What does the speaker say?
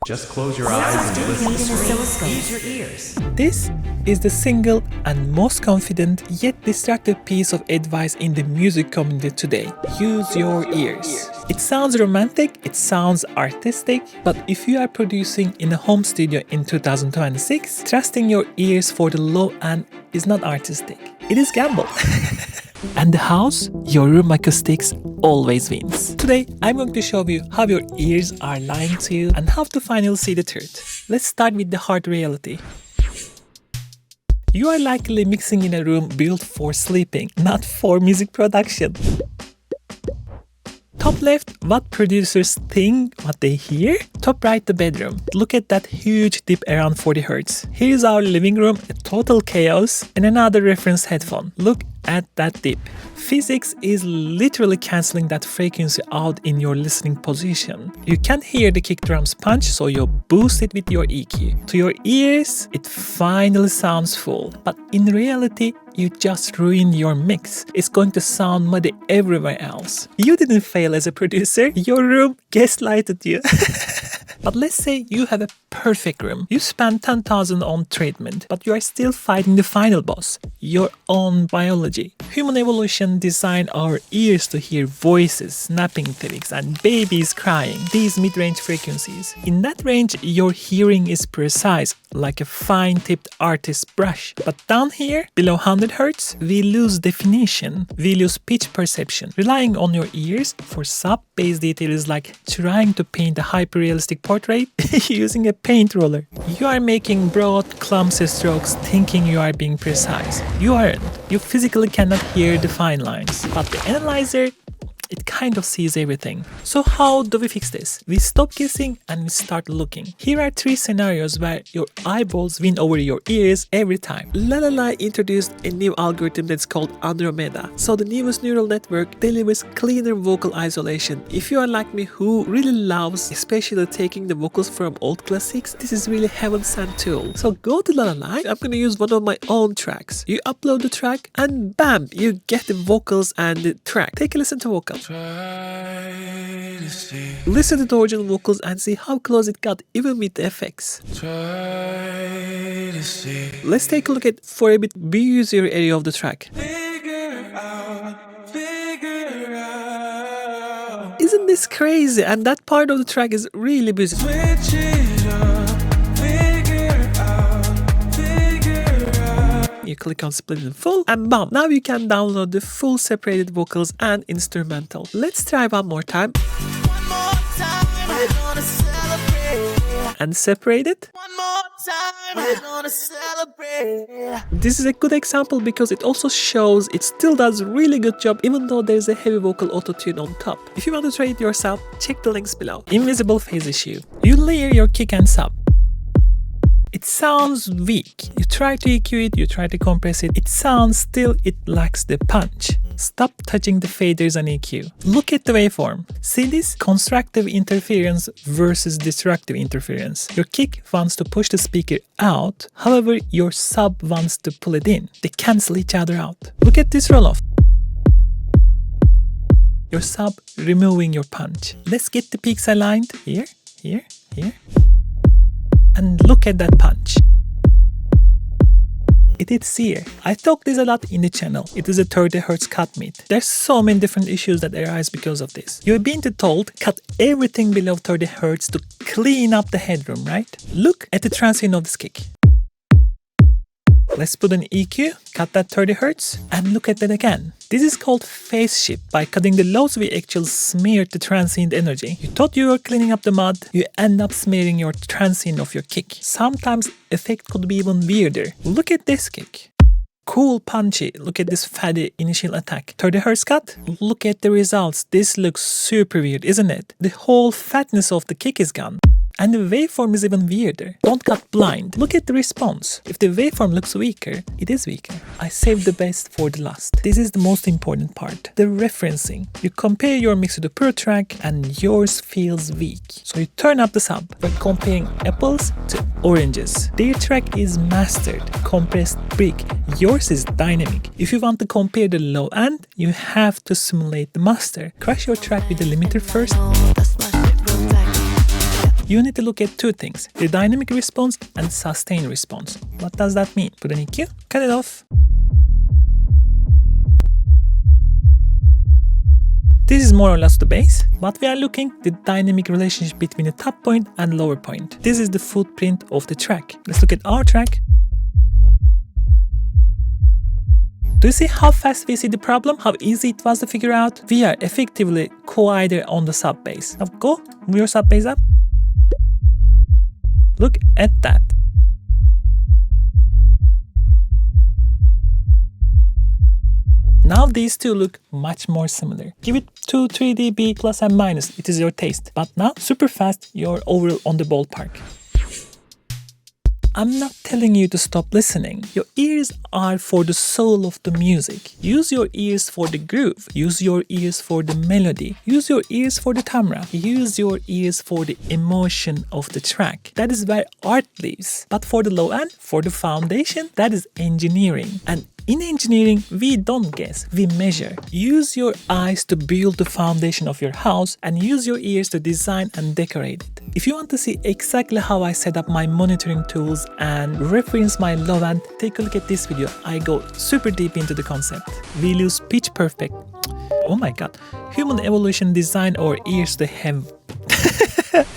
Just close your eyes and listen. Use your ears. This is the single and most confident yet destructive piece of advice in the music community today. Use your ears. It sounds romantic, it sounds artistic, but if you are producing in a home studio in 2026, trusting your ears for the low end is not artistic. It is gamble. And the house, your room acoustics always wins. Today, I'm going to show you how your ears are lying to you and how to finally see the truth. Let's start with the hard reality. You are likely mixing in a room built for sleeping, not for music production. Top left, what producers think, what they hear. Top right, the bedroom. Look at that huge dip around 40 Hz. Here is our living room, a total chaos, and another reference headphone. Look at that dip. Physics is literally cancelling that frequency out in your listening position. You can't hear the kick drums punch, so you boost it with your EQ. To your ears, it finally sounds full, but in reality, you just ruined your mix. It's going to sound muddy everywhere else. You didn't fail as a producer, your room gaslighted you. But let's say you have a perfect room. You spend $10,000 on treatment, but you are still fighting the final boss, your own biology. Human evolution designed our ears to hear voices, snapping lyrics, and babies crying, these mid-range frequencies. In that range, your hearing is precise, like a fine-tipped artist's brush. But down here, below 100 Hz, we lose definition, we lose pitch perception. Relying on your ears for sub-bass detail is like trying to paint a hyper-realistic portrait using a paint roller. You are making broad, clumsy strokes thinking you are being precise. You aren't. You physically cannot hear the fine lines. But the analyzer, it kind of sees everything. So how do we fix this? We stop guessing and we start looking. Here are 3 scenarios where your eyeballs win over your ears every time. La La La introduced a new algorithm that's called Andromeda. So the newest neural network delivers cleaner vocal isolation. If you are like me who really loves especially taking the vocals from old classics, this is really heaven sent tool. So go to La La La. I'm gonna use one of my own tracks. You upload the track and bam, you get the vocals and the track. Take a listen to vocals. Listen to the original vocals and see how close it got even with the effects. Let's take a look at for a bit busier area of the track. Isn't this crazy? And that part of the track is really busy. You click on split in full and bam! Now you can download the full separated vocals and instrumental. Let's try one more time. And separate it. This is a good example because it also shows it still does really good job even though there's a heavy vocal auto-tune on top. If you want to try it yourself, check the links below. Invisible phase issue. You layer your kick and sub. It sounds weak. You try to EQ it, you try to compress it. It sounds still, it lacks the punch. Stop touching the faders and EQ. Look at the waveform. See this? Constructive interference versus destructive interference. Your kick wants to push the speaker out, however, your sub wants to pull it in. They cancel each other out. Look at this roll-off. Your sub removing your punch. Let's get the peaks aligned. Here, here, here. And look at that punch. It is here. I talk this a lot in the channel. It is a 30 Hz cut mid. There's so many different issues that arise because of this. You've been told cut everything below 30 Hz to clean up the headroom, right? Look at the transient of this kick. Let's put an EQ, cut that 30 Hz, and look at that again. This is called phase shift. By cutting the lows, we actually smeared the transient energy. You thought you were cleaning up the mud, you end up smearing your transient of your kick. Sometimes effect could be even weirder. Look at this kick. Cool punchy. Look at this fatty initial attack. 30 Hz cut. Look at the results. This looks super weird, isn't it? The whole fatness of the kick is gone. And the waveform is even weirder. Don't cut blind. Look at the response. If the waveform looks weaker, it is weaker. I saved the best for the last. This is the most important part. The referencing. You compare your mix to the pro track and yours feels weak. So you turn up the sub. We're comparing apples to oranges. Their track is mastered, compressed brick. Yours is dynamic. If you want to compare the low end, you have to simulate the master. Crush your track with the limiter first. you need to look at two things, the dynamic response and sustained response. What does that mean? Put an EQ, cut it off. This is more or less the bass, but we are looking at the dynamic relationship between the top point and lower point. This is the footprint of the track. Let's look at our track. Do you see how fast we see the problem? How easy it was to figure out? We are effectively quieter on the sub bass. Now go, move your sub bass up. Look at that. Now these two look much more similar. Give it 2-3 dB plus and minus, it is your taste. But now, super fast, you're over on the ballpark. I'm not telling you to stop listening. Your ears are for the soul of the music. Use your ears for the groove. Use your ears for the melody. Use your ears for the camera. Use your ears for the emotion of the track. That is where art lives. But for the low end, for the foundation, that is engineering. And in engineering, we don't guess, we measure. Use your eyes to build the foundation of your house and use your ears to design and decorate it. If you want to see exactly how I set up my monitoring tools and reference my low end, take a look at this video. I go super deep into the concept. We lose pitch perfect. Oh my god. Human evolution designed our ears to have